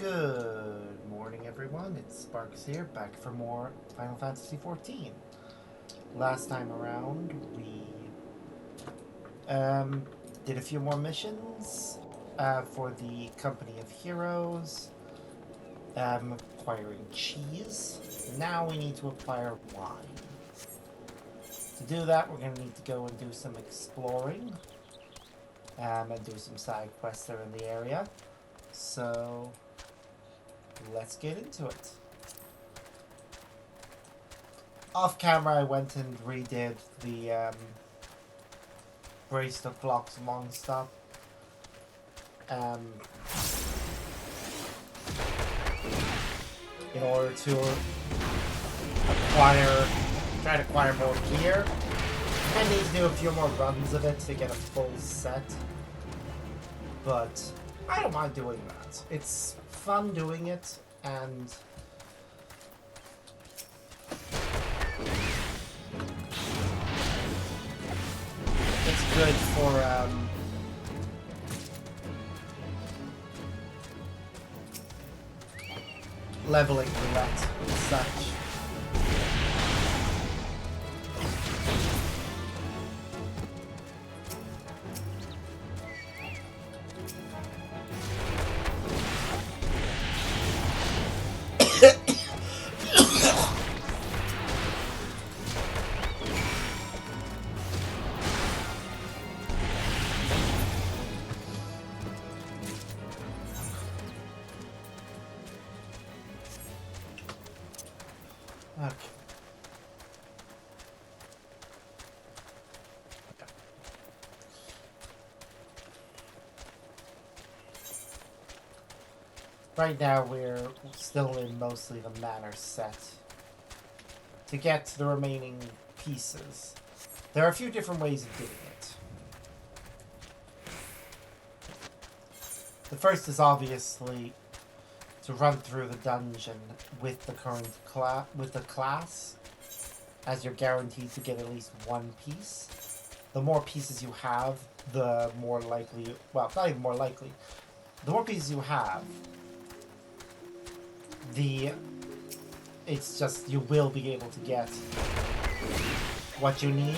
Good morning, everyone. It's Sparks here, back for more Final Fantasy XIV. Last time around, we did a few more missions for the Company of Heroes, acquiring cheese. Now we need to acquire wine. To do that, we're going to need to go and do some exploring and do some side quests that are in the area. So let's get into it. Off camera, I went and redid the Bracelet Blocks Long Stop. In order to try to acquire more gear. I need to do a few more runs of it to get a full set. But I don't mind doing that. It's fun doing it, and it's good for leveling roulette and such. Okay. Right now we're still in mostly the manor set. To get the remaining pieces, there are a few different ways of doing it. The first is obviously to run through the dungeon with the current class, as you're guaranteed to get at least one piece. The more pieces you have, the more likely, well, not even more likely, the more pieces you have, it's just, you will be able to get what you need.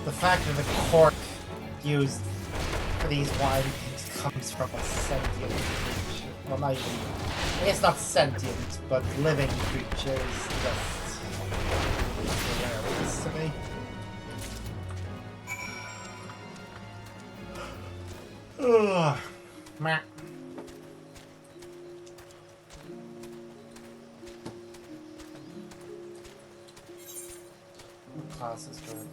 The fact that the cork used for these wine things comes from a sentient creature. Well, not even, I guess not sentient, but living creature is just hilarious to me. Ugh. Meh. What class is good?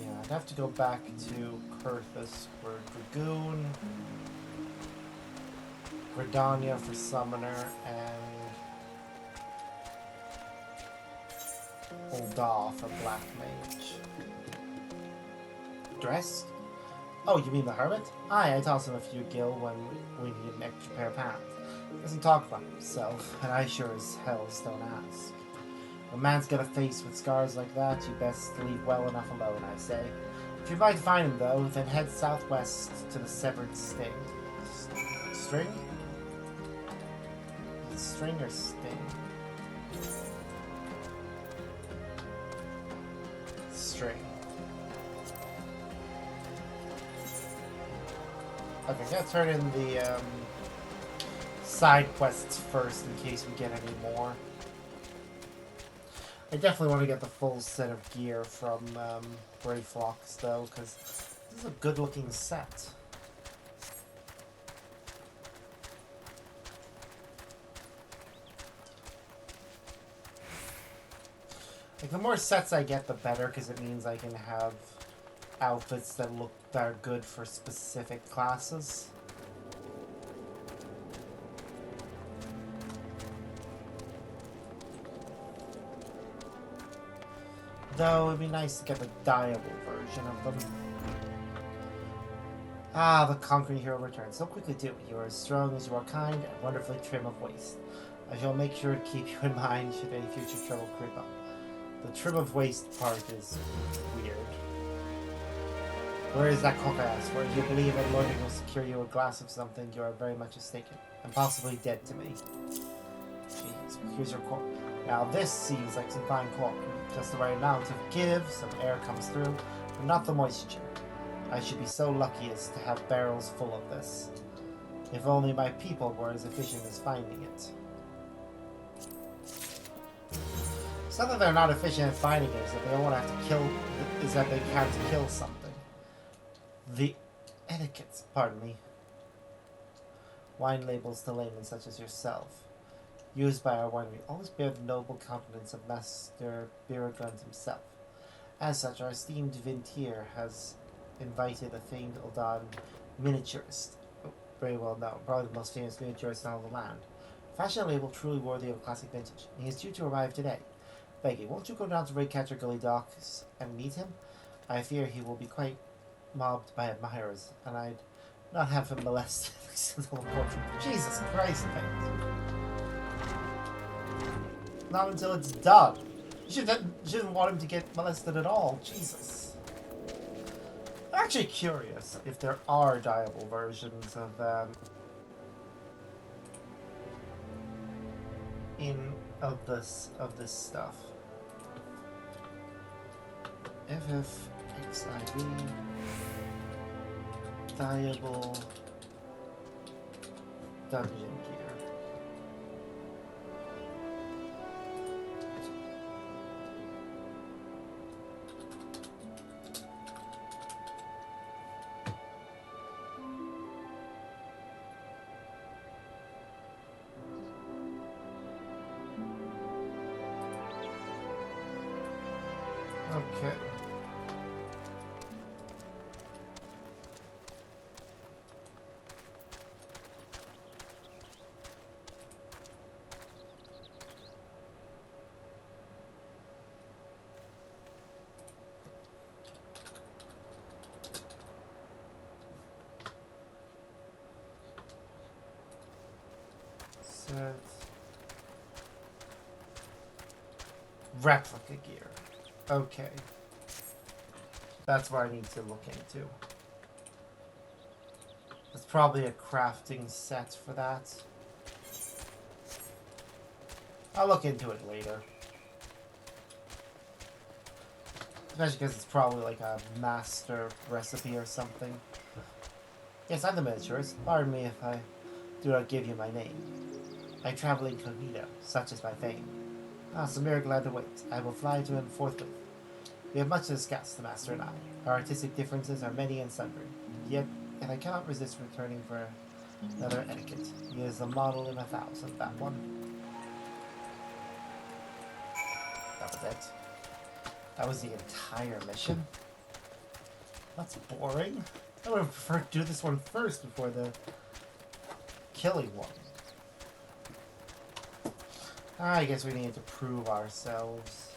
Yeah, I'd have to go back to Kurthus for Dragoon, Gridania for Summoner, and Uldaw for Black Mage. Dressed? Oh, you mean the Hermit? Aye, I toss him a few gil when we need an extra pair of pants. Doesn't talk about himself, and I sure as hell don't ask. When man's got a face with scars like that, you best leave well enough alone, I say. If you might find him, though, then head southwest to the Severed Sting. String? Is it string or sting? String. Okay, I'm gonna turn in the side quests first in case we get any more. I definitely want to get the full set of gear from Brayflox, though, because this is a good-looking set. Like, the more sets I get, the better, because it means I can have outfits that are good for specific classes. Though it'd be nice to get the dyeable version of them. Ah, the conquering hero returns so quickly too. You are as strong as you are kind and wonderfully trim of waist. I shall make sure to keep you in mind should any future trouble creep up. The trim of waist part is weird. Where is that cock I asked for? If you believe that Lord will secure you a glass of something, you are very much mistaken, and possibly dead to me. Jeez, here's your cork. Now this seems like some fine cork. Just the right amount of give, some air comes through, but not the moisture. I should be so lucky as to have barrels full of this. If only my people were as efficient as finding it. It's not that they're not efficient at finding it, it's that they don't want to have to kill, is that they can't kill something. The etiquette, pardon me. Wine labels to laymen such as yourself, used by our winery, always bear the noble countenance of Master Biragund himself. As such, our esteemed Vintier has invited a famed Uldan miniaturist, very well known, probably the most famous miniaturist in all the land. Fashion label truly worthy of classic vintage. He is due to arrive today. Becky, won't you go down to Raycatcher Gully Docks and meet him? I fear he will be quite mobbed by admirers, and I'd not have him molested. Jesus Christ, mate. Not until it's done. You shouldn't want him to get molested at all. Jesus. I'm actually curious if there are dyeable versions of this stuff. FF XIV dyeable dungeon gear. Okay. Set. Replica gear. Okay. That's what I need to look into. There's probably a crafting set for that. I'll look into it later. Especially because it's probably like a master recipe or something. Yes, I'm the miniaturist. Pardon me if I do not give you my name. I travel incognito, such is my fame. Ah, Samir glad to wait. I will fly to him forthwith. We have much to discuss, the master and I. Our artistic differences are many and sundry. Yet I cannot resist returning for another etiquette. He is a model in 1,000, that one. That was it. That was the entire mission. That's boring. I would have preferred to do this one first before the killing one. I guess we need to prove ourselves.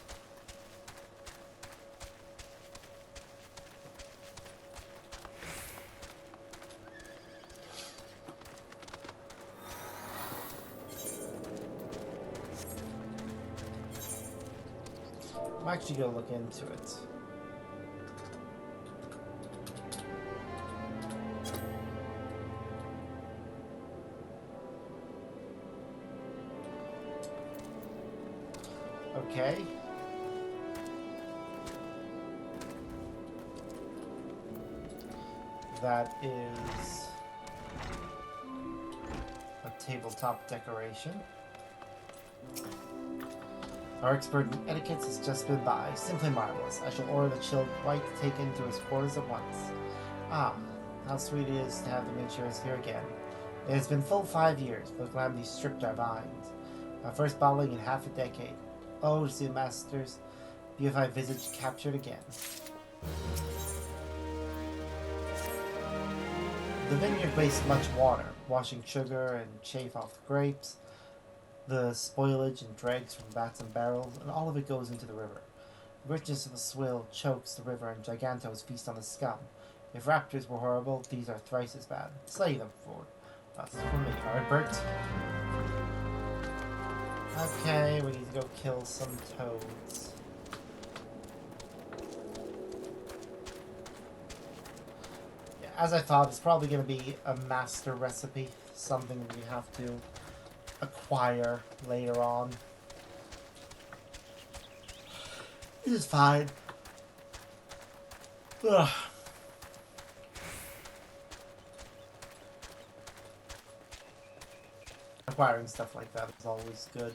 I'm actually going to look into it. Okay. That is a tabletop decoration. Our expert in etiquettes has just been by. Simply marvelous. I shall order the chilled white taken to his quarters at once. Ah, how sweet it is to have the miniatures here again. It has been full 5 years, but calamity stripped our vines. Our first bottling in half a decade. Oh, to see the master's beautified visage captured again. The vineyard wastes much water, washing sugar and chaff off the grapes, the spoilage and dregs from vats and barrels, and all of it goes into the river. The richness of the swill chokes the river and gigantos feast on the scum. If raptors were horrible, these are thrice as bad. Slay them for us. For me, alright, Bert? Okay, we need to go kill some toads. Yeah, as I thought, it's probably going to be a master recipe. Something we have to acquire later on. This is fine. Ugh. Acquiring stuff like that is always good.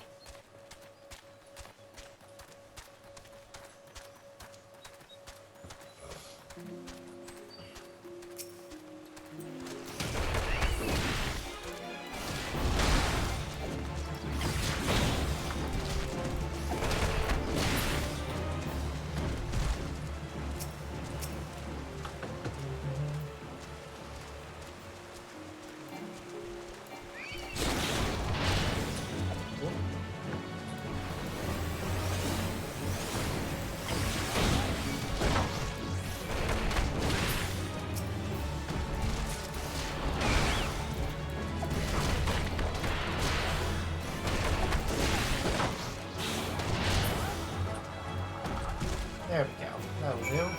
There we go. That'll do.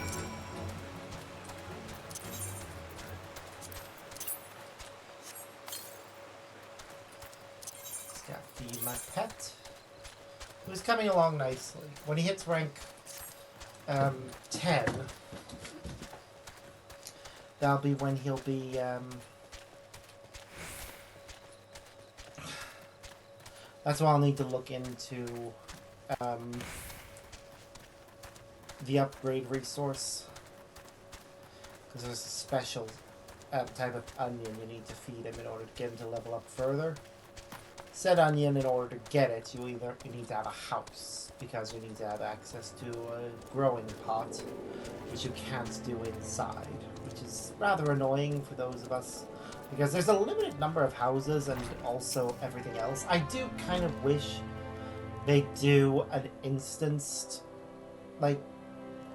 Just gotta feed my pet, who's coming along nicely. When he hits rank 10, that'll be when he'll be that's why I'll need to look into the upgrade resource, because there's a special type of onion you need to feed him in order to get him to level up further. Said onion, in order to get it, you need to have a house, because you need to have access to a growing pot, which you can't do inside, which is rather annoying for those of us, because there's a limited number of houses and also everything else. I do kind of wish they do an instanced, like,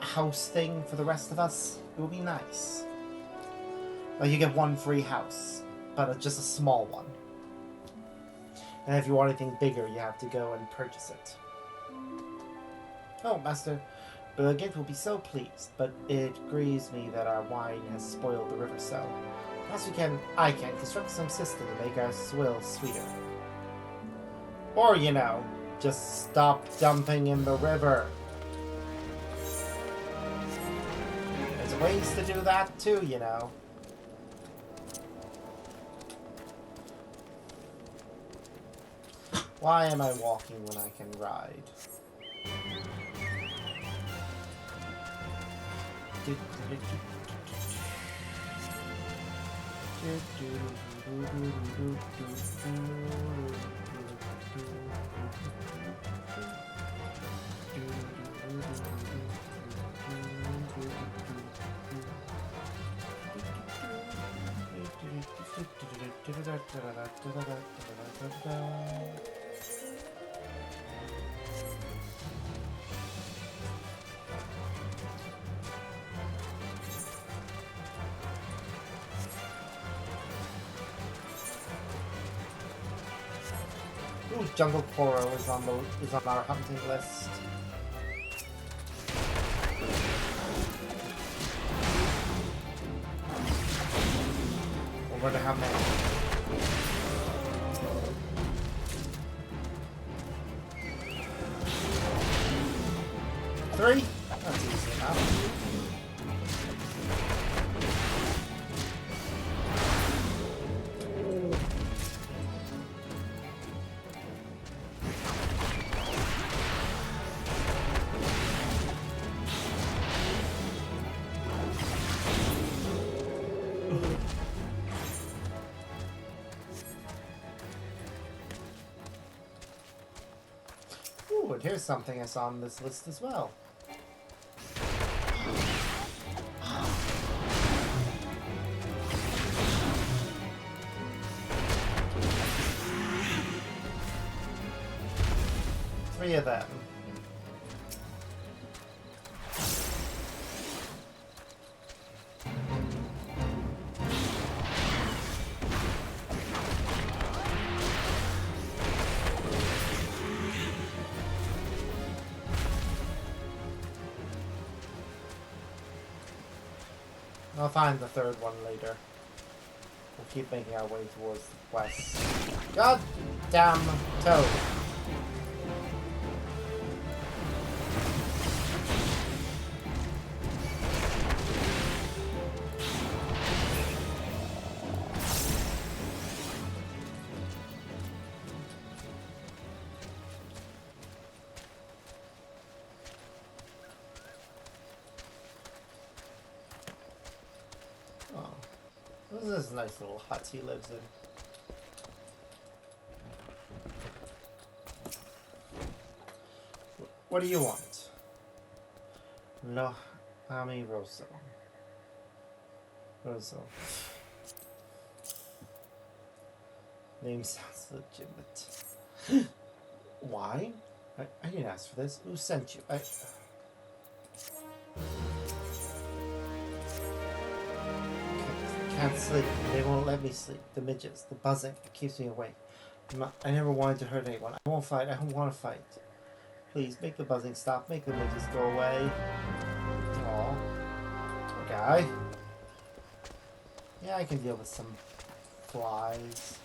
house thing for the rest of us. It would be nice. Like, you get one free house, but just a small one. And if you want anything bigger, you have to go and purchase it. Oh, Master Birgit will be so pleased, but it grieves me that our wine has spoiled the river so. Perhaps I can construct some system to make our swill sweeter. Or, you know, just stop dumping in the river. There's ways to do that too, you know. Why am I walking when I can ride? Ooh, Jungle Coral is on our hunting list. Over to how many? 3? That's easy enough. Ooh, and here's something I saw on this list as well. Three of them. I'll find the third one later. We'll keep making our way towards the west. God damn toad. This is this nice little hut he lives in. What do you want? Lo Ami Rosso. Rosso. Name sounds legitimate. Why? I didn't ask for this. Who sent you? Can't sleep. They won't let me sleep. The midgets, the buzzing, it keeps me awake. I never wanted to hurt anyone. I won't fight. I don't want to fight. Please, make the buzzing stop. Make the midgets go away. Aw. Poor guy. Yeah, I can deal with some flies.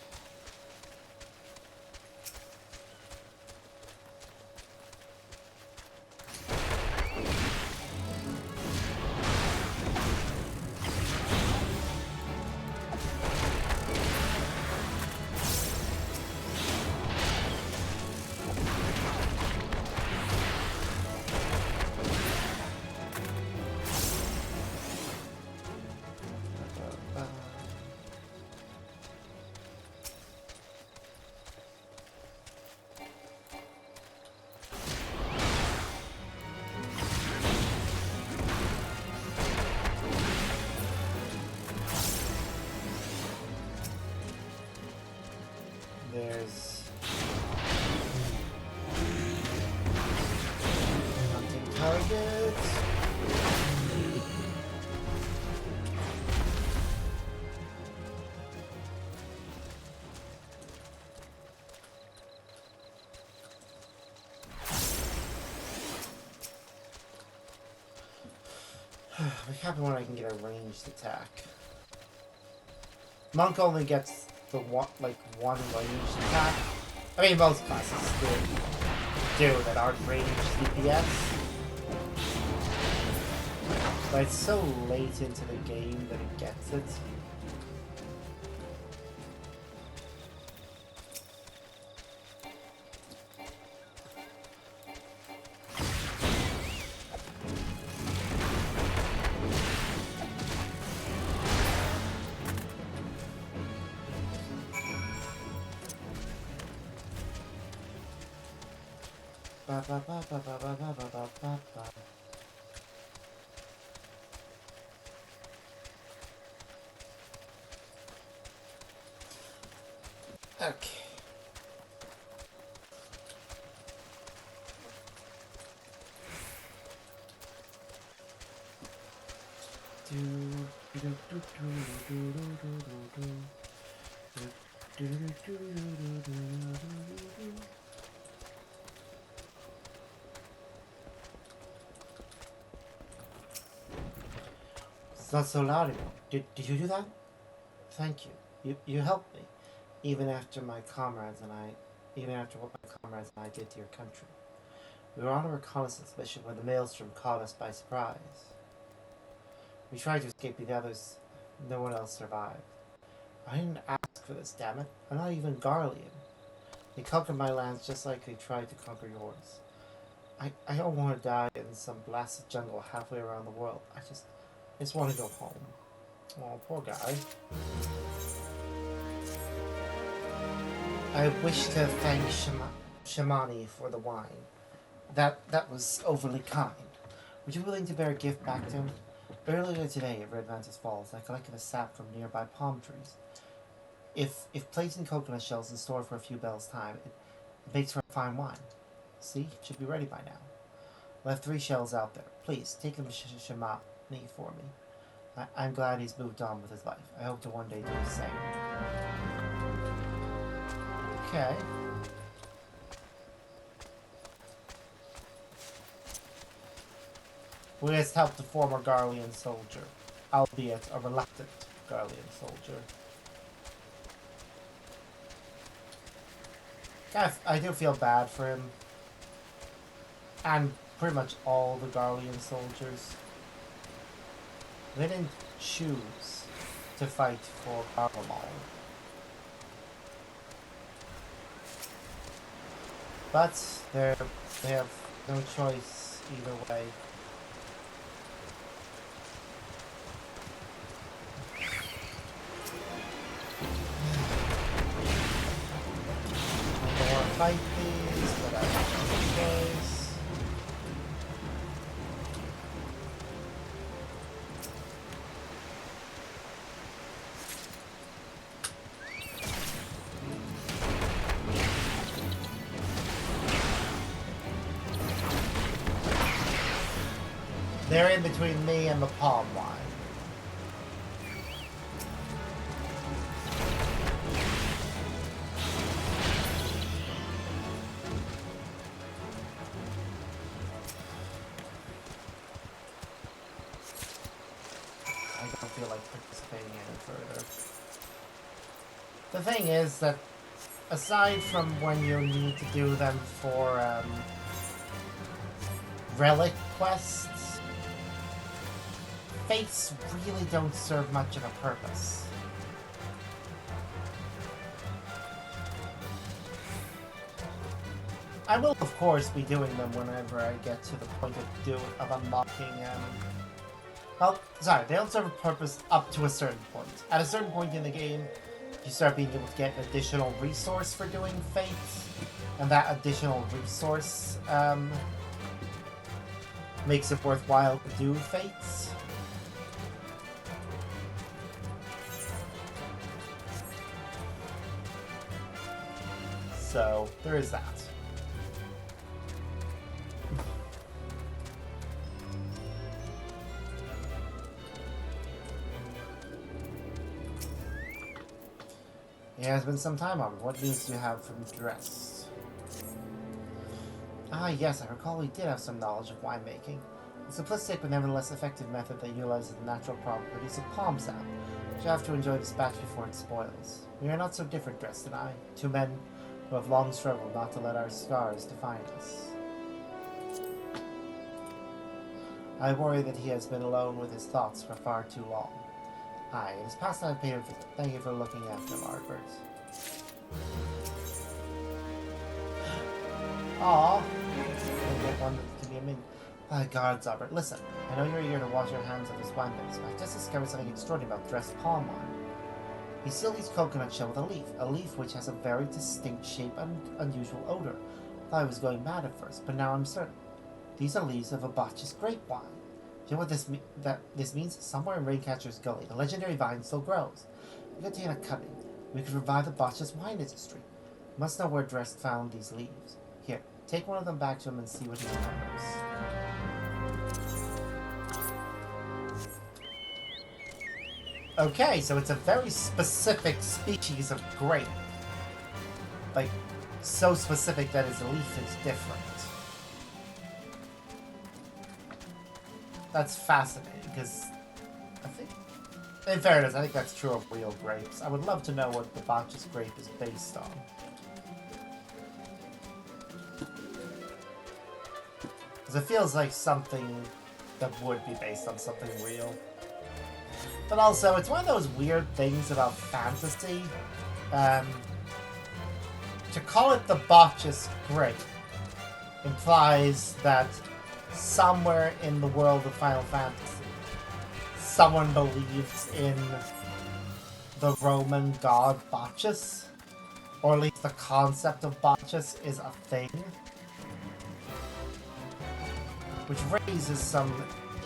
There's hunting targets. Be happy when I can get a ranged attack. Monk only gets the one ranged attack. I mean, most classes do that aren't ranged DPS. But it's so late into the game that it gets it. Okay. It's not so loud anymore. Did you do that? Thank you. You helped me. Even after what my comrades and I did to your country. We were on a reconnaissance mission when the Maelstrom caught us by surprise. We tried to escape the others. No one else survived. I didn't ask for this, damn it. I'm not even Garlean. They conquered my lands just like they tried to conquer yours. I don't want to die in some blasted jungle halfway around the world. I just want to go home. Oh, poor guy. I wish to thank Shamani for the wine. That was overly kind. Would you be willing to bear a gift back to him? Earlier today at Red Mantis Falls, I collected a sap from nearby palm trees. If placed in coconut shells and stored for a few bells' time, it makes for a fine wine. See, it should be ready by now. I left 3 shells out there. Please, take them to Shamani for me. I'm glad he's moved on with his life. I hope to one day do the same. Okay. We just helped a former Garlean soldier. albeit a reluctant Garlean soldier. I do feel bad for him. And pretty much all the Garlean soldiers. They didn't choose to fight for Garlemald. But they have no choice either way. I don't want to fight these, but I have no choice. They're in between me and the palm line. I don't feel like participating any further. The thing is that aside from when you need to do them for relic quests, fates really don't serve much of a purpose. I will, of course, be doing them whenever I get to the point of unlocking. Well, sorry, they don't serve a purpose up to a certain point. At a certain point in the game, you start being able to get an additional resource for doing fates, and that additional resource makes it worthwhile to do fates. So, there is that. It has been some time on. What news do you have from Dress? Ah, yes, I recall we did have some knowledge of winemaking. A simplistic but nevertheless effective method that utilizes the natural properties of palm sap, which you have to enjoy this batch before it spoils. We are not so different, Dress and I. Two men who have long struggled not to let our scars define us. I worry that he has been alone with his thoughts for far too long. Aye, it is past time to pay a visit. Thank you for looking after Margaret. Aww. I get one that can be a min. My God, Albert, listen. I know you're eager to wash your hands of this wine mix, but I just discovered something extraordinary about dressed palm wine. He sealed his coconut shell with a leaf which has a very distinct shape and unusual odor. I thought I was going mad at first, but now I'm certain. These are leaves of a Bacchus grape wine. Do you know what this means? Somewhere in Raincatcher's Gully, a legendary vine still grows. We could obtain a cutting. We could revive the Bacchus wine industry. We must know where Drest found these leaves. Here, take one of them back to him and see what he remembers. Okay, so it's a very specific species of grape. Like, so specific that its leaf is different. That's fascinating, because I think, in fairness, I think that's true of real grapes. I would love to know what the Bacchus grape is based on. Because it feels like something that would be based on something real. But also, it's one of those weird things about fantasy. To call it the Bacchus grape implies that somewhere in the world of Final Fantasy, someone believes in the Roman god Bacchus, or at least the concept of Bacchus is a thing, which raises some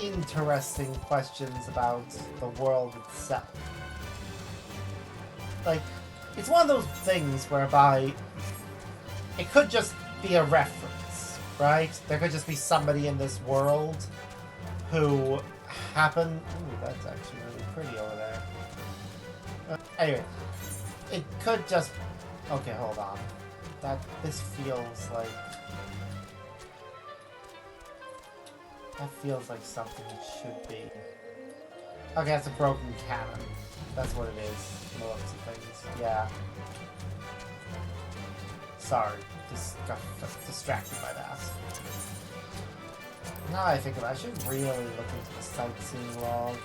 interesting questions about the world itself. Like, it's one of those things whereby it could just be a reference, right? There could just be somebody in this world who happened... Ooh, that's actually really pretty over there. Anyway, it could just... Okay, hold on. This feels like... That feels like something it should be. Okay, it's a broken cannon. That's what it is. From the looks of things. Yeah. Sorry. Just got distracted by that. Now that I think about it, I should really look into the sightseeing log.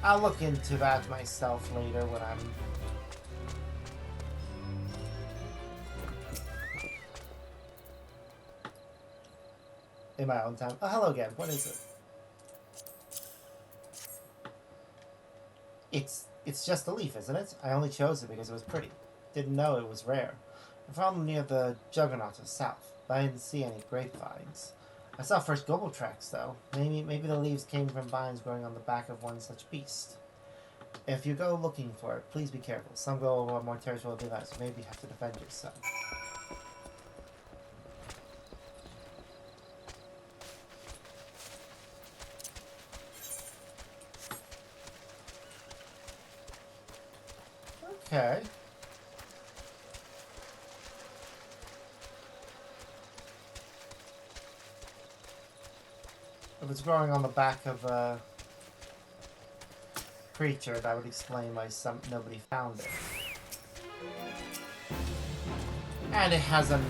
I'll look into that myself later when I'm... in my own time. Oh, hello again. What is it? It's just a leaf, isn't it? I only chose it because it was pretty. Didn't know it was rare. I found them near the Juggernaut of South, but I didn't see any grapevines. I saw fresh global tracks, though. Maybe the leaves came from vines growing on the back of one such beast. If you go looking for it, please be careful. Some go over more territorial device, so maybe you have to defend yourself. Okay. If it's growing on the back of a creature, that would explain why nobody found it. And it has a name.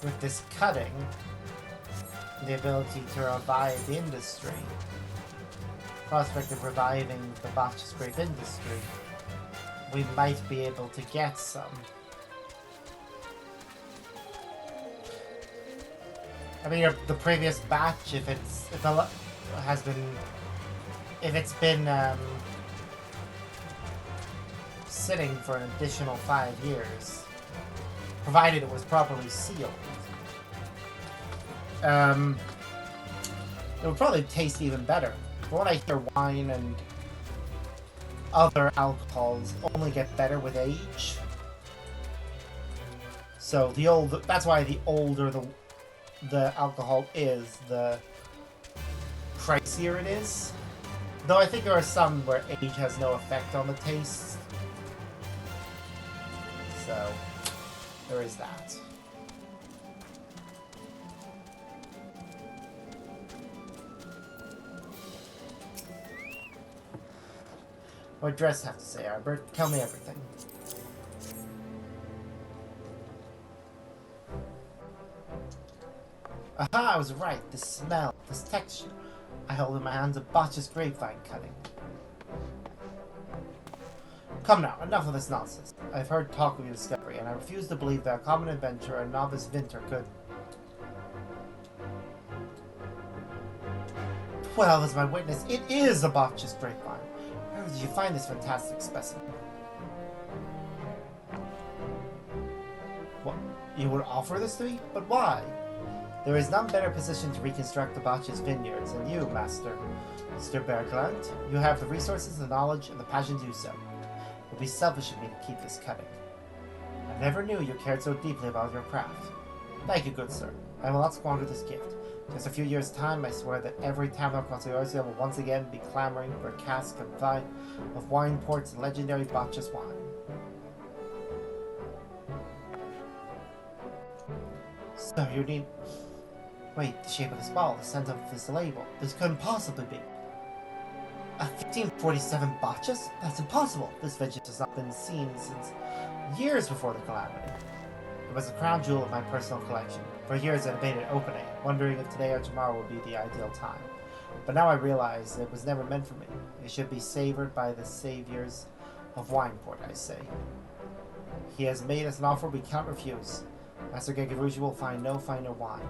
With this cutting, the ability to revive the industry, prospect of reviving the botched grape industry, we might be able to get some. I mean, the previous batch, if it's been sitting for an additional 5 years, provided it was properly sealed, it would probably taste even better. But when I hear wine and other alcohols only get better with age, so that's why the older the alcohol is, the pricier it is. Though I think there are some where age has no effect on the taste. So there is that. What dress have to say, Albert? Tell me everything. Aha, I was right. This smell, this texture. I hold in my hands a botch's grapevine cutting. Come now, enough of this nonsense. I've heard talk of your discovery, and I refuse to believe that a common adventurer or a novice vinter could... Well, as my witness, it is a botch's grapevine. Where did you find this fantastic specimen? What? You would offer this to me? But why? There is none better positioned to reconstruct the botch's vineyards than you, Master Mr. Bergland. You have the resources, the knowledge, and the passion to do so. It would be selfish of me to keep this cutting. I never knew you cared so deeply about your craft. Thank you, good sir. I will not squander this gift. In just a few years' time, I swear that every tavern across the Eurasia will once again be clamoring for a cask of wine ports and legendary botch's wine. So you need... Wait, the shape of this bottle, the scent of this label. This couldn't possibly be. A 1547 botchus? That's impossible. This vintage has not been seen since years before the calamity. It was the crown jewel of my personal collection. For years I debated opening, wondering if today or tomorrow would be the ideal time. But now I realize it was never meant for me. It should be savored by the saviors of Wineport, I say. He has made us an offer we cannot refuse. Master Gegaruji will find no finer wine.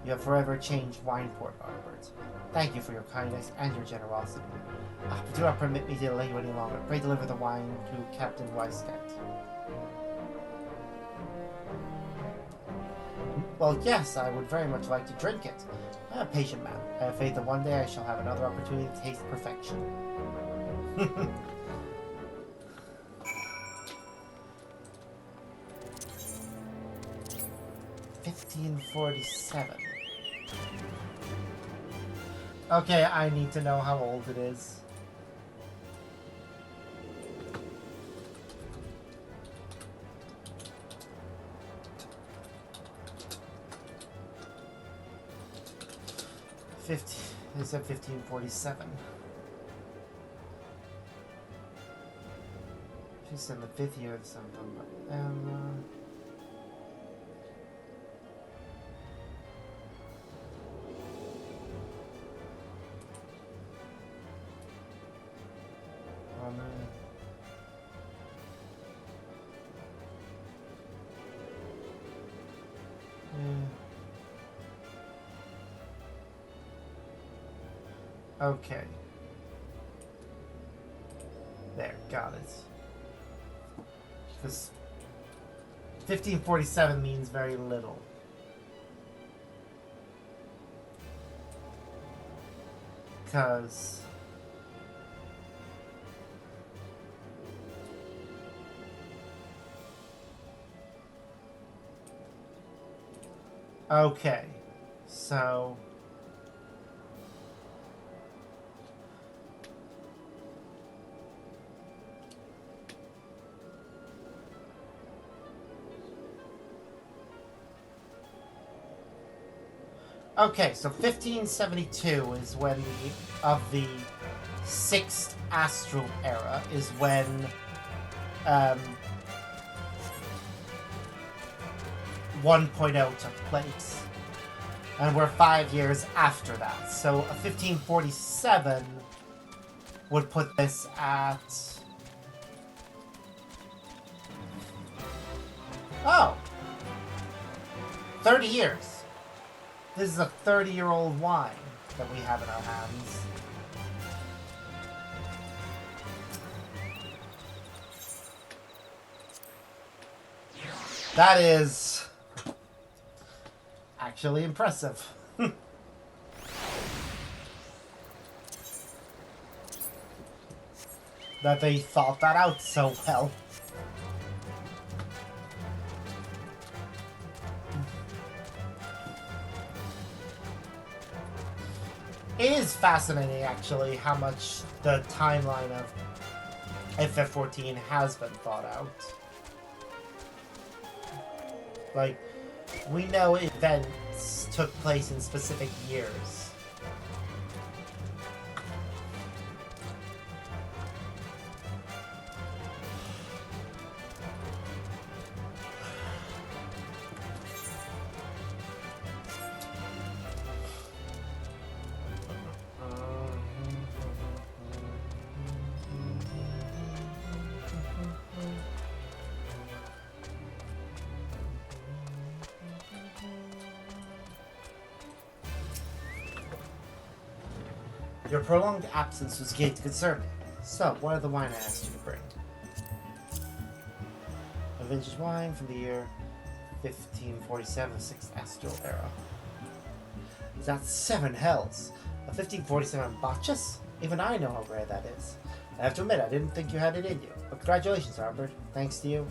You have forever changed Wineport, Albert. Thank you for your kindness and your generosity. But do not permit me to delay you any longer. Pray deliver the wine to Captain Weiscat. Well, yes, I would very much like to drink it. I am a patient man. I have faith that one day I shall have another opportunity to taste perfection. 1547. Okay, I need to know how old it is. They said 1547. She said the 5th year of something, but okay. There, got it. Because 1547 means very little. Because okay, so okay, so 1572 is when the 6th astral era is when 1.0 took place. And we're 5 years after that. So a 1547 would put this at... Oh! 30 years. This is a 30-year-old wine that we have in our hands. That is actually impressive. That they thought that out so well. It is fascinating, actually, how much the timeline of FF14 has been thought out. Like, we know events took place in specific years. Your prolonged absence was beginning to concern me. So, what are the wine I asked you to bring? A vintage wine from the year 1547, 6th astral era. That's 7 hells. A 1547 Bacchus? Even I know how rare that is. I have to admit, I didn't think you had it in you. But congratulations, Albert. Thanks to you,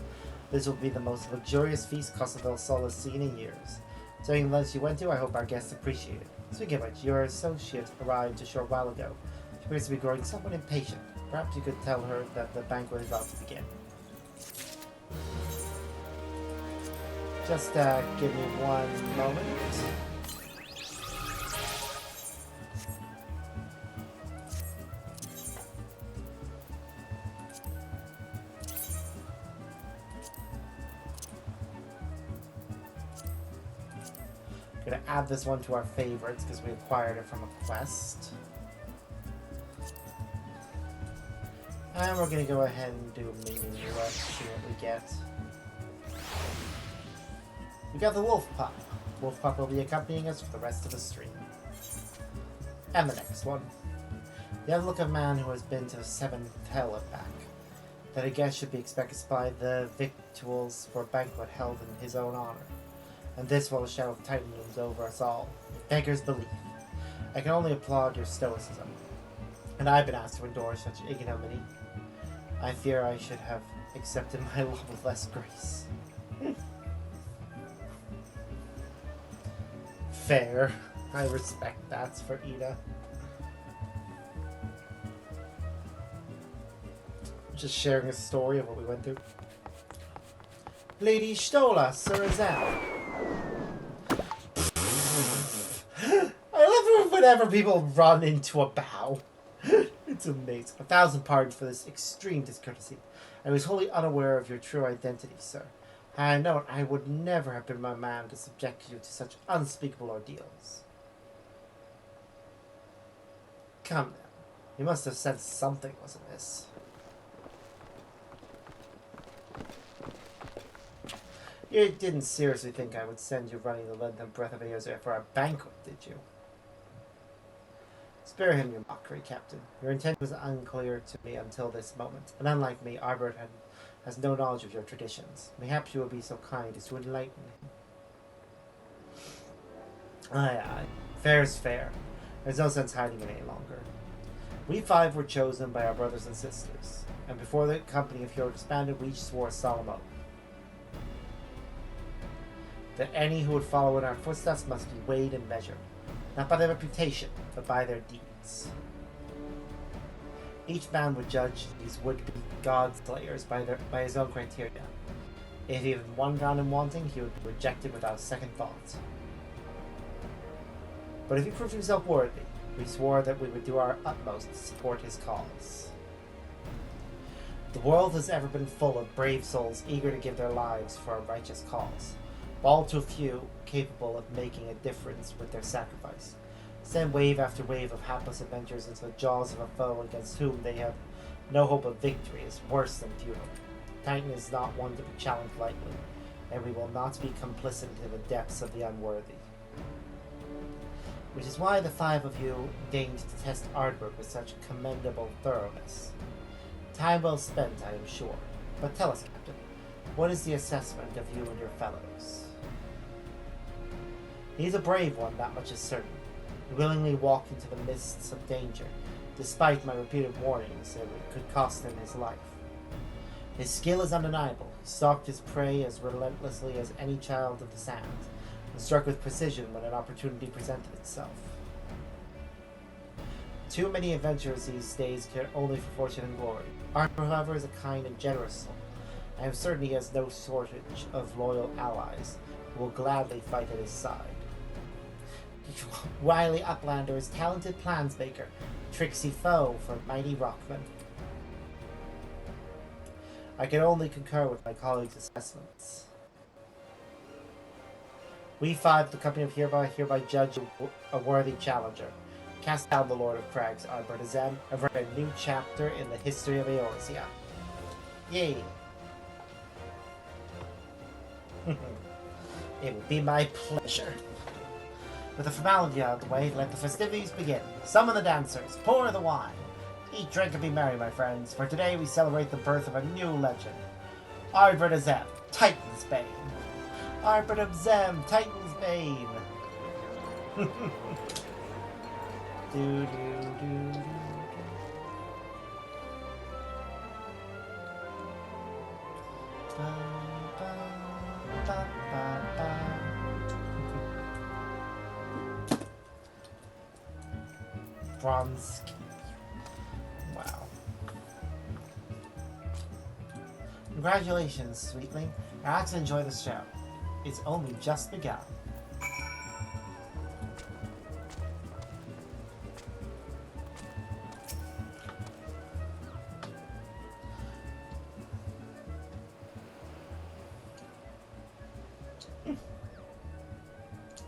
this will be the most luxurious feast Costa del Sol has seen in years. During the lunch you went to, I hope our guests appreciate it. Speaking of which, your associate arrived a short while ago. She appears to be growing somewhat impatient. Perhaps you could tell her that the banquet is about to begin. Just give me one moment. Gonna add this one to our favorites because we acquired it from a quest. And we're gonna go ahead and do a minion let's see what we get. We got the Wolf Pup. Wolf Pup will be accompanying us for the rest of the stream. And the next one. The outlook of a man who has been to the 7th hell and back. That a guest should be expected to supply the victuals for a banquet held in his own honor. and this while the shadow of Titan looms over us all. It beggars belief. I can only applaud your stoicism, and I've been asked to endure such ignominy. I fear I should have accepted my lot with less grace. Fair. I respect that for Ida. Just sharing a story of what we went through. Lady Stola, Sir Azam. I love it whenever people run into a bow. It's amazing. 1,000 pardons for this extreme discourtesy. I was wholly unaware of your true identity, sir. Had I known, I would never have been my man to subject you to such unspeakable ordeals. Come now. You must have sensed something was amiss. You didn't seriously think I would send you running the length and breadth of Aosia for a banquet, did you? Spare him your mockery, Captain. Your intent was unclear to me until this moment, and unlike me, Arbor has no knowledge of your traditions. Mayhaps you will be so kind as to enlighten him. Aye. Fair is fair. There's no sense hiding it any longer. We 5 were chosen by our brothers and sisters, and before the company of Hero expanded, we each swore a solemn oath that any who would follow in our footsteps must be weighed and measured, not by their reputation, but by their deeds. Each man would judge these would-be god-slayers by his own criteria. If even one found him wanting, he would be rejected without a second thought. But if he proved himself worthy, we swore that we would do our utmost to support his cause. The world has ever been full of brave souls eager to give their lives for a righteous cause, but all too few capable of making a difference with their sacrifice. Send wave after wave of hapless adventurers into the jaws of a foe against whom they have no hope of victory is worse than futile. Titan is not one to be challenged lightly, and we will not be complicit in the depths of the unworthy. Which is why the 5 of you deigned to test Ardbert with such commendable thoroughness. Time well spent, I am sure. But tell us, Captain, what is the assessment of you and your fellows? He's a brave one, that much is certain. He willingly walked into the mists of danger, despite my repeated warnings that it could cost him his life. His skill is undeniable. He stalked his prey as relentlessly as any child of the sands, and struck with precision when an opportunity presented itself. Too many adventurers these days care only for fortune and glory. Arthur, however, is a kind and generous soul. I am certain he has no shortage of loyal allies who will gladly fight at his side. Wily Uplander is talented plansmaker, tricksy foe for mighty rockman. I can only concur with my colleagues' assessments. We 5, the company of hereby judge a worthy challenger. Cast down the Lord of Crags, Arbor Azem, and write a new chapter in the history of Eorzea. Yay! It would be my pleasure. With the formality out of the way, let the festivities begin. Summon the dancers, pour the wine. Eat, drink, and be merry, my friends, for today we celebrate the birth of a new legend. Ardbert Azem, Titan's Bane. Ardbert Azem, Titan's Bane. Do, do, do, do. Ba, ba, ba, ba, ba. Bronze. Wow. Congratulations, sweetling. Now to enjoy the show. It's only just begun.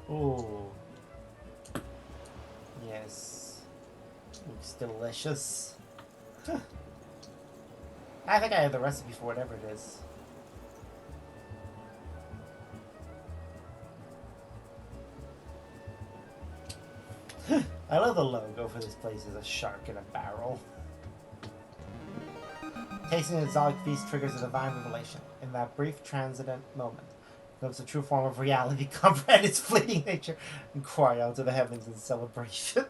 Ooh. Yes. Looks delicious. I think I have the recipe for whatever it is. I love the logo for this place as a shark in a barrel. Tasting an exotic feast triggers a divine revelation. In that brief transient moment, Looks a true form of reality, comprehend its fleeting nature, and cry out to the heavens in celebration.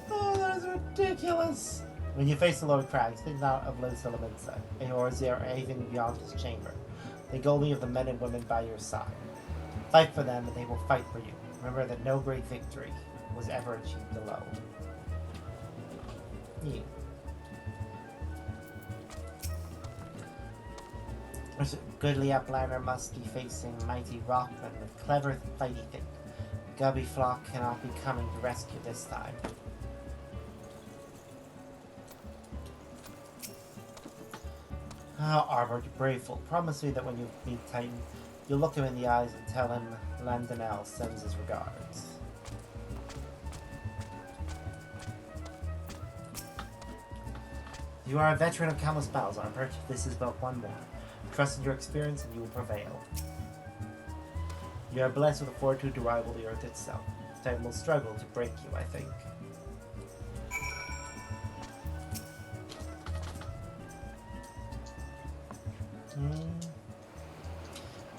Oh, that is ridiculous. When you face the Lord Crags, think not of Liz Salaminsa, or anything beyond his chamber. Think only of the men and women by your side. Fight for them, and they will fight for you. Remember that no great victory was ever achieved alone. Yeah. Goodly uplander must be facing mighty rockmen with clever fighty think. Gubby Flock cannot be coming to rescue this time. Oh, Arbor, you brave fool. Promise me that when you meet Titan, you'll look him in the eyes and tell him Landonell sends his regards. You are a veteran of countless battles, Arbor. This is but one more. Trust in your experience and you will prevail. You are blessed with a fortitude to rival the earth itself. Titan will struggle to break you, I think.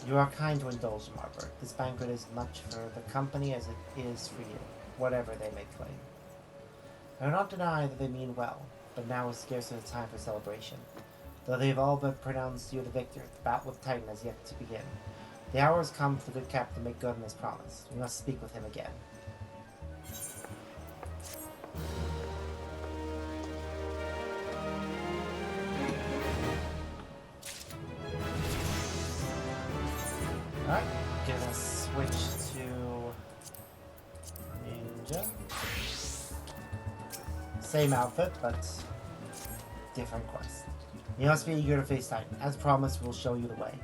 You are kind to indulge him, Arbor. This banquet is much for the company as it is for you, whatever they may claim. I will not deny that they mean well, but now is scarcely the time for celebration. Though they have all but pronounced you the victor, the battle with Titan has yet to begin. The hour has come for the good captain to make good on his promise. We must speak with him again. Alright, gonna switch to Ninja. Same outfit, but different quest. You must be eager to face Titan. As promised, we'll show you the way.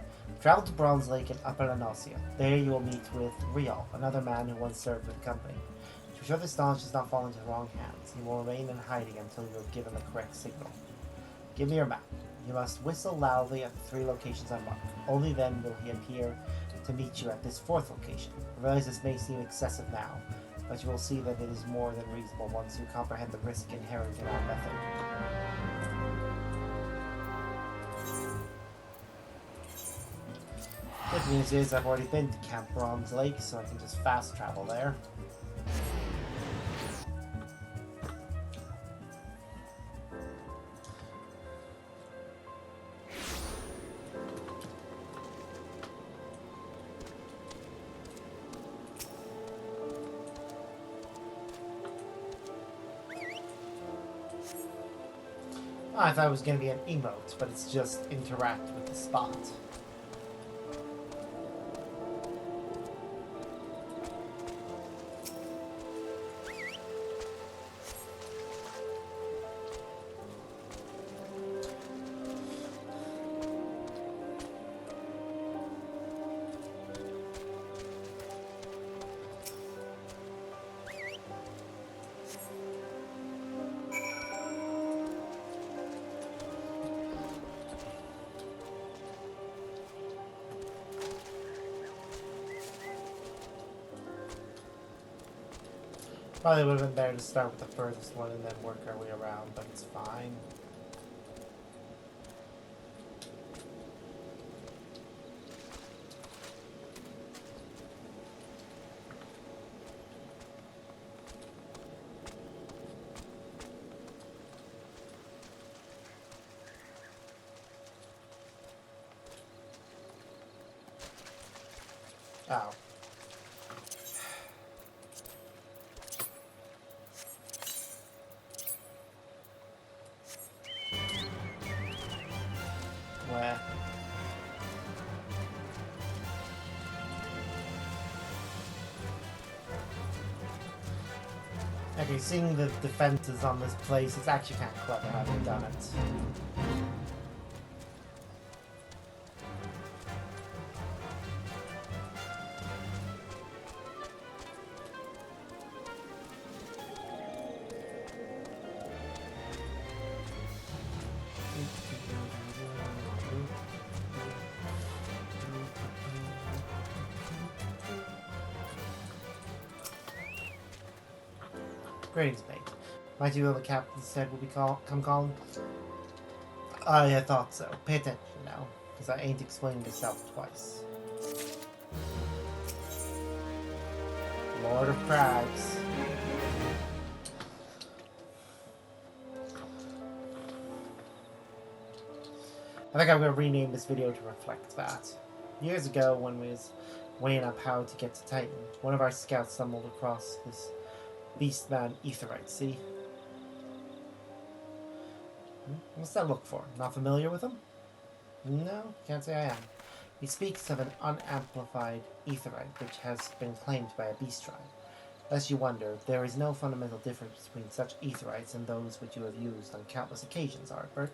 Travel to Bronze Lake in Upper Lanosia. There you will meet with Rial, another man who once served with the company. To ensure this knowledge does not fall into the wrong hands, he will remain in hiding until you have given the correct signal. Give me your map. You must whistle loudly at the 3 locations I mark. Only then will he appear to meet you at this 4th location. I realize this may seem excessive now, but you will see that it is more than reasonable once you comprehend the risk inherent in our method. Good news is I've already been to Camp Bronze Lake, so I can just fast travel there. I thought it was going to be an emote, but it's just interact with the spot. Probably would have been better to start with the furthest one and then work our way around, but it's fine. Oh. Where? Okay, seeing the defenses on this place, it's actually kind of clever how they've done it. Greetings, mate. Might you know the captain said will be come calling? I thought so. Pay attention now, because I ain't explaining myself twice. Lord of Crags. I think I'm going to rename this video to reflect that. Years ago, when we was weighing up how to get to Titan, one of our scouts stumbled across this beastman Aetheryte, see? What's that look for? Not familiar with him? No, can't say I am. He speaks of an unamplified Aetheryte which has been claimed by a beast tribe. Lest you wonder, there is no fundamental difference between such Aetherites and those which you have used on countless occasions, Artbert.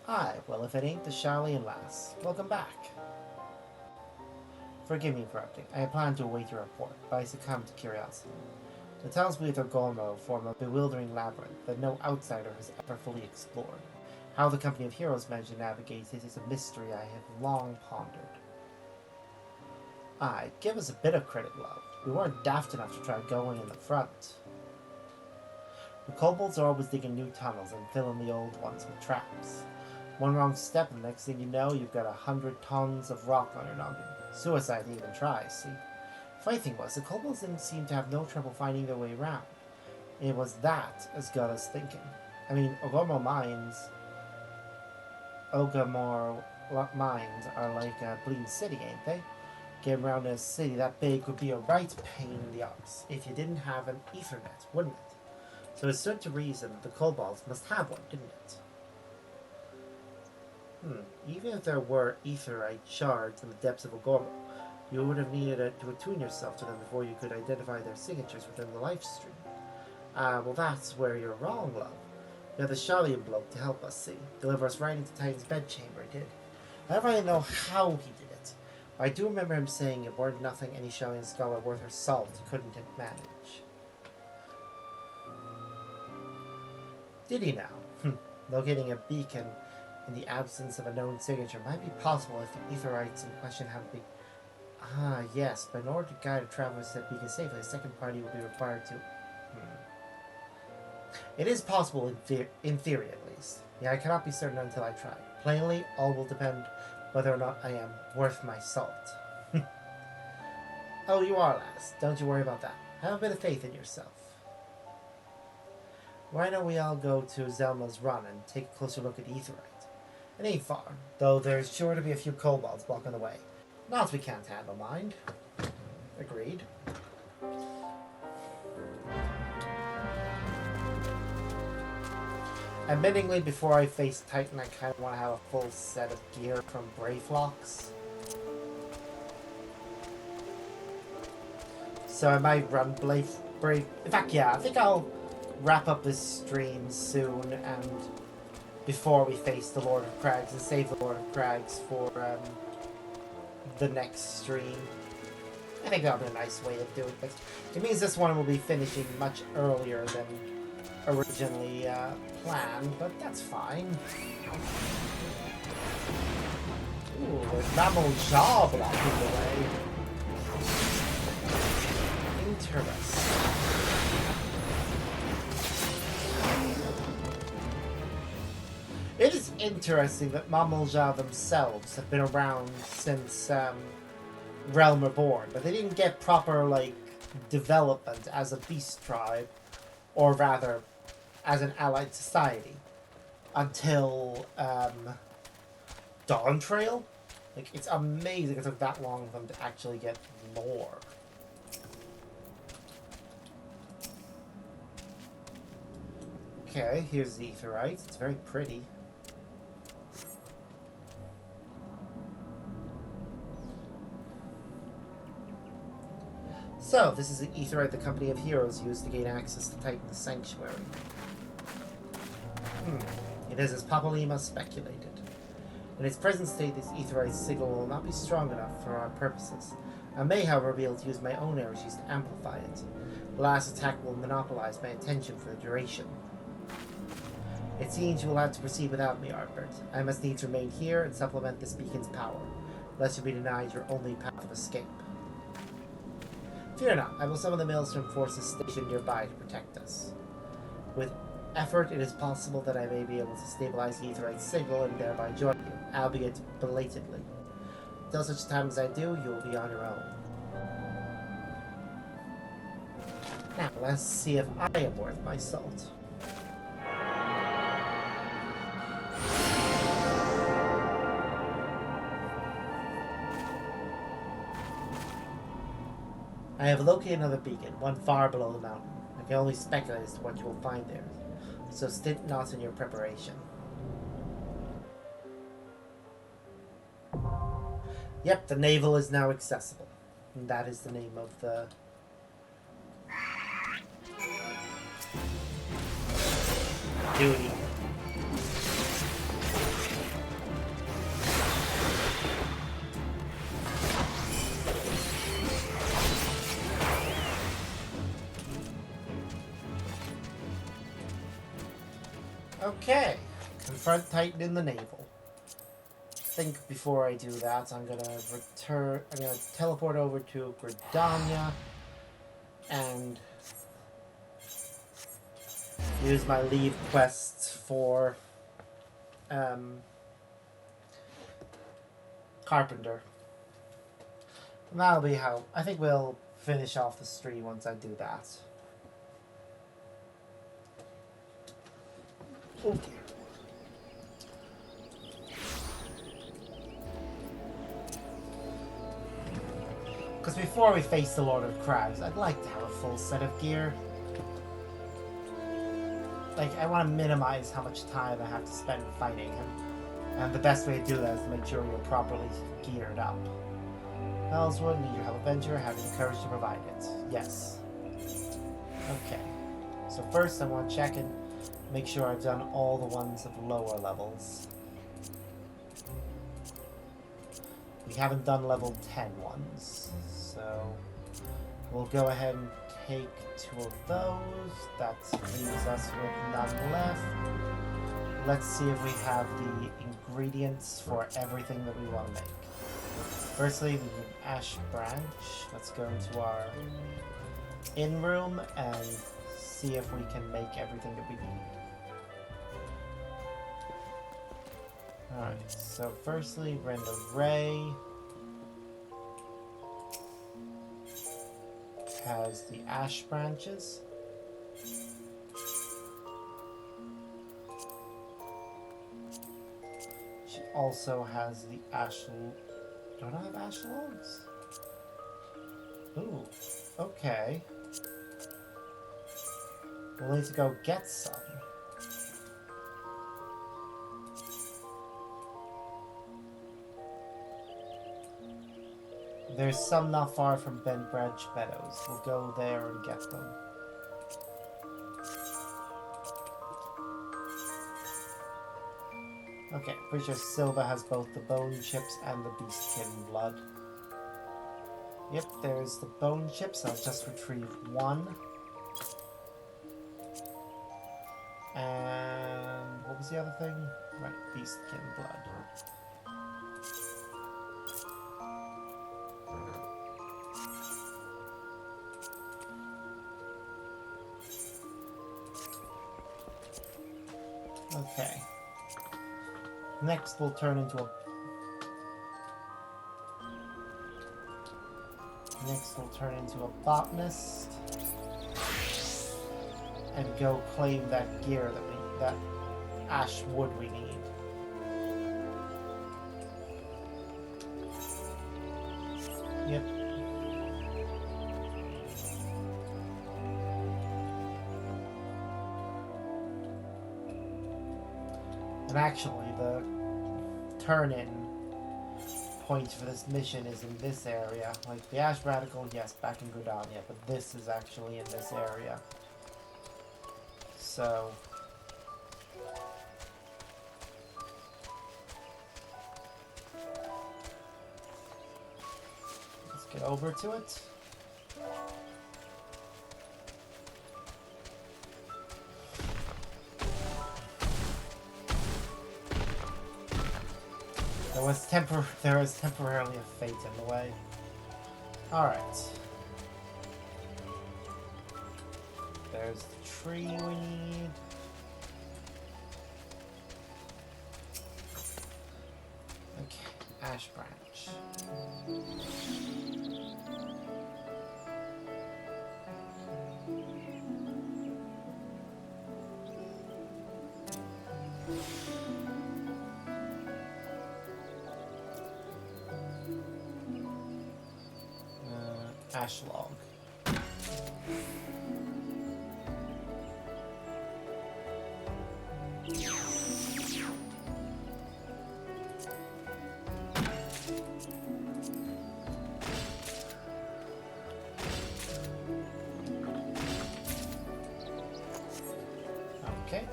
Aye, well if it ain't the Charlian lass. Welcome back. Forgive me interrupting. I had planned to await your report, but I succumbed to curiosity. The tunnels beneath Gormo form a bewildering labyrinth that no outsider has ever fully explored. How the company of heroes managed to navigate it is a mystery I have long pondered. Aye, give us a bit of credit, love. We weren't daft enough to try going in the front. The kobolds are always digging new tunnels and filling the old ones with traps. One wrong step and the next thing you know, you've got 100 tons of rock on your noggin. Suicide to even try, see? Funny thing was, the kobolds didn't seem to have no trouble finding their way around. It was that as got us thinking. I mean, Ogormore mines are like a bleeding city, ain't they? Getting around in a city that big would be a right pain in the arse if you didn't have an Ethernet, wouldn't it? So it stood to reason the kobolds must have one, didn't it? Even if there were Aetherite shards in the depths of Ogormore, you would have needed to attune yourself to them before you could identify their signatures within the life stream. Well that's where you're wrong, love. You had the Charlian bloke to help us, see. Deliver us right into Titan's bedchamber, he did. I don't really know how he did it. I do remember him saying it weren't nothing any Charlian scholar worth her salt couldn't manage. Did he now? Locating a beacon in the absence of a known signature might be possible if the Aetherites in question have a big... Ah, yes, but in order to guide a traveler to that beacon safely, a second party will be required to... It is possible in theory, at least. Yeah, I cannot be certain until I try. Plainly, all will depend whether or not I am worth my salt. Oh, you are, lass. Don't you worry about that. Have a bit of faith in yourself. Why don't we all go to Zelma's Run and take a closer look at Aetherite? It ain't far, though there's sure to be a few kobolds blocking the way. Not we can't handle, mind. Agreed. Admittingly, before I face Titan, I kind of want to have a full set of gear from Brayflocks. So I might run Brave... In fact, yeah, I think I'll wrap up this stream soon, and before we face the Lord of Crags, and save the Lord of Crags for the next stream. I think that'll be a nice way of doing things. It means this one will be finishing much earlier than originally planned, but that's fine. Ooh, there's Mammal Jaw blocking the way. Interesting. It is interesting that Mammalja themselves have been around since Realm Reborn, but they didn't get proper, like, development as a beast tribe, or rather, as an allied society, until Dawn Trail. Like, it's amazing it took that long for them to actually get lore. Okay, here's the Aetherite. It's very pretty. So, this is the Aetherite the Company of Heroes used to gain access to Titan's Sanctuary. It is as Papalima speculated. In its present state, this Aetherite signal will not be strong enough for our purposes. I may, however, be able to use my own energies to amplify it. The last attack will monopolize my attention for the duration. It seems you will have to proceed without me, Artbert. I must needs remain here and supplement this beacon's power, lest you be denied your only path of escape. Fear not, I will summon the Maelstrom forces stationed nearby to protect us. With effort, it is possible that I may be able to stabilize the Aetherite signal and thereby join you, albeit belatedly. Till such time as I do, you will be on your own. Now, let's see if I am worth my salt. I have located another beacon, one far below the mountain. I can only speculate as to what you will find there, so stint not in your preparation. Yep, the navel is now accessible. And that is the name of the duty. Okay, confront Titan in the navel. I think before I do that, I'm gonna teleport over to Gridania and use my leave quest for Carpenter. And that'll be how I think we'll finish off the stream once I do that. Oh dear. Because before we face the Lord of Crabs, I'd like to have a full set of gear. Like, I want to minimize how much time I have to spend fighting him. And the best way to do that is to make sure you're properly geared up. Ellswood, need your help, Avenger. Having the courage to provide it. Yes. Okay. So first I want to check and make sure I've done all the ones of lower levels. We haven't done level 10 ones. So we'll go ahead and take 2 of those. That leaves us with none left. Let's see if we have the ingredients for everything that we want to make. Firstly, we need ash branch. Let's go into our in room and see if we can make everything that we need. Alright, so firstly, rend array has the ash branches. She also has the ash. Don't I have ash logs? Ooh, okay. We'll need to go get some. There's some not far from Bent Branch Meadows. We'll go there and get them. Okay, pretty sure Silva has both the bone chips and the beastkin blood. Yep, there's the bone chips. I'll just retrieve one. And what was the other thing? Right, beastkin blood. Okay. Next we'll turn into a botanist and go claim that gear that ash wood we need. Yep. And actually, the turn-in point for this mission is in this area. Like, the Ash Radical, yes, back in Gridania, but this is actually in this area. So... let's get over to it. There was temporarily a fate in the way. Alright. There's the tree we need. ash branch. Ash log. Okay.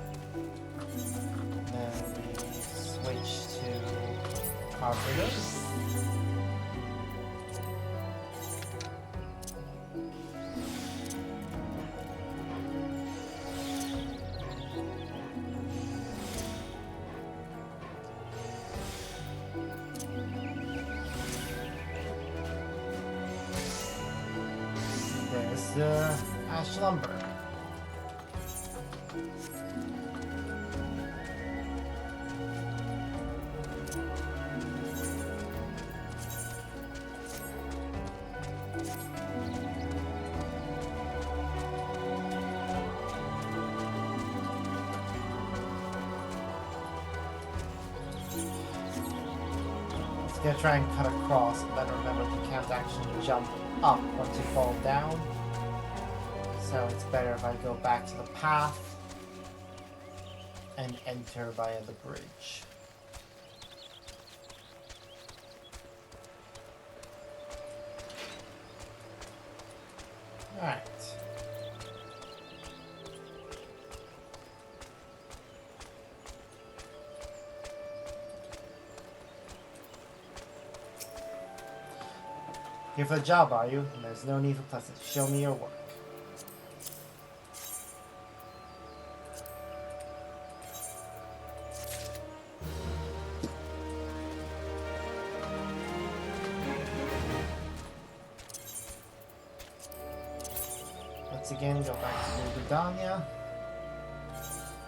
Then we switch to carpenters. There's the ash lumber. Gonna try and cut across, but then remember you can't actually jump up once you fall down. So it's better if I go back to the path and enter via the bridge. Alright. Here for the job, are you? And there's no need for pleasantries. Show me your work. Once again, go back to New Gridania.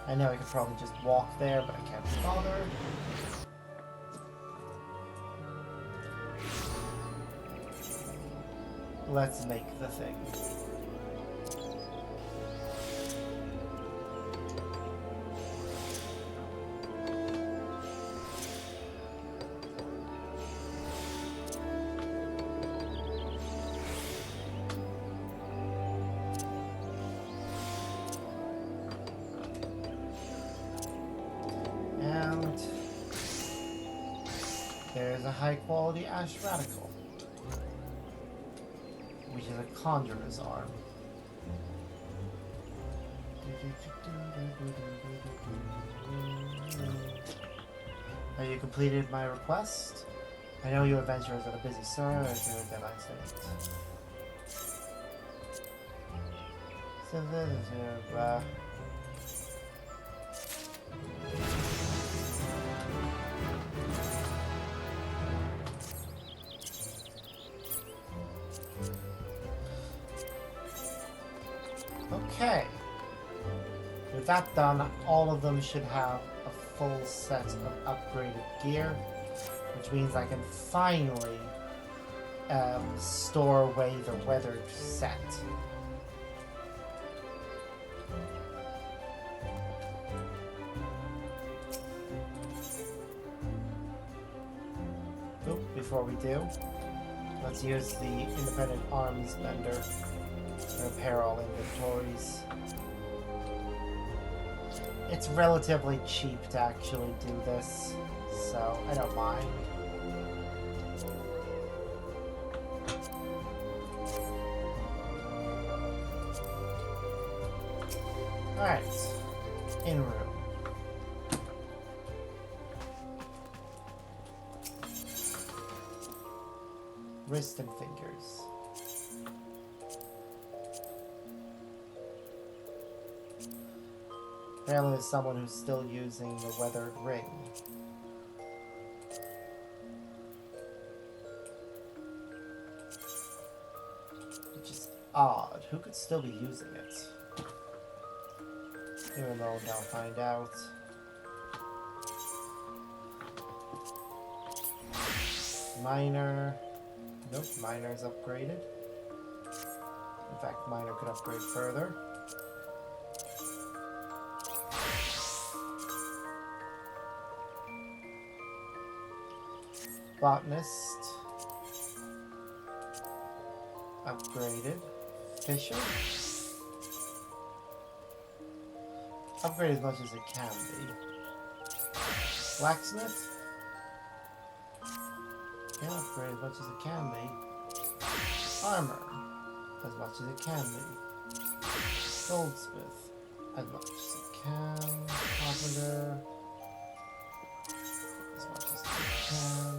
I know I could probably just walk there, but I can't be bothered. Let's make the thing. And there's a high quality ash radical, which is a conjurer's arm. Have you completed my request? I know you adventurers are busy, sir. I do a deadline soon. Okay. With that done, all of them should have a full set of upgraded gear, which means I can finally store away the weathered set. Oop, before we do, let's use the independent arms bender. Repair all inventories. It's relatively cheap to actually do this, so I don't mind. Alright, in room. Wrist and fingers. Apparently there's someone who's still using the weathered ring. Which is odd. Who could still be using it? Even though I'll find out. Minor. Nope, minor is upgraded. In fact, minor could upgrade further. Botanist. Upgraded. Fisher. Upgrade as much as it can be. Blacksmith. Yeah, upgrade as much as it can be. Armor. As much as it can be. Goldsmith. As much as it can. Carpenter. As much as it can.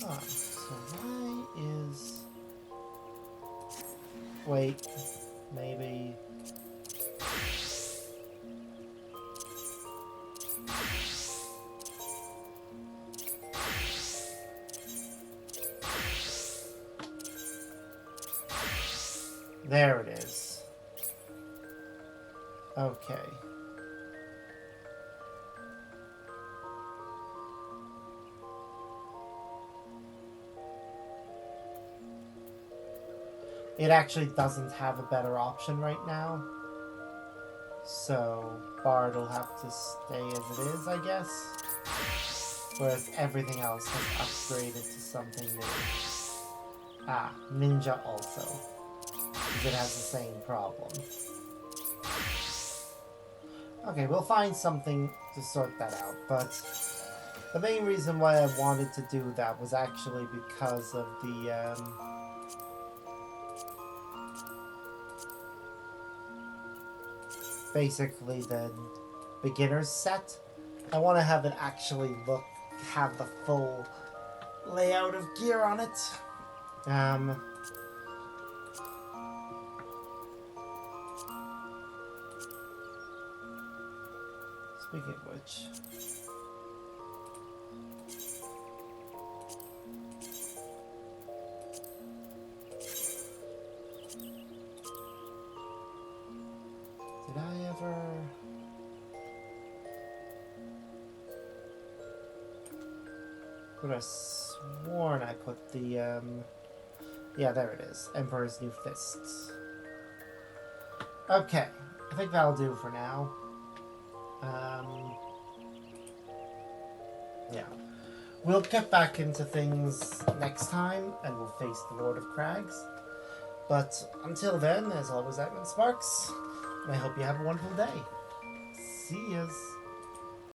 Ah, so why is... Wait, maybe... There it is. Okay. It actually doesn't have a better option right now. So, Bard will have to stay as it is, I guess. Whereas everything else has upgraded to something new. Ah, Ninja also. Because it has the same problem. Okay, we'll find something to sort that out, but the main reason why I wanted to do that was actually because of the, basically the beginner's set. I want to have it actually have the full layout of gear on it. Speaking of which... Did I ever... Could have sworn I put the, Yeah, there it is. Emperor's New Fists. Okay. I think that'll do for now. Yeah. We'll get back into things next time, and we'll face the Lord of Crags. But until then, as always, I'm Sparks, and I hope you have a wonderful day. See yas.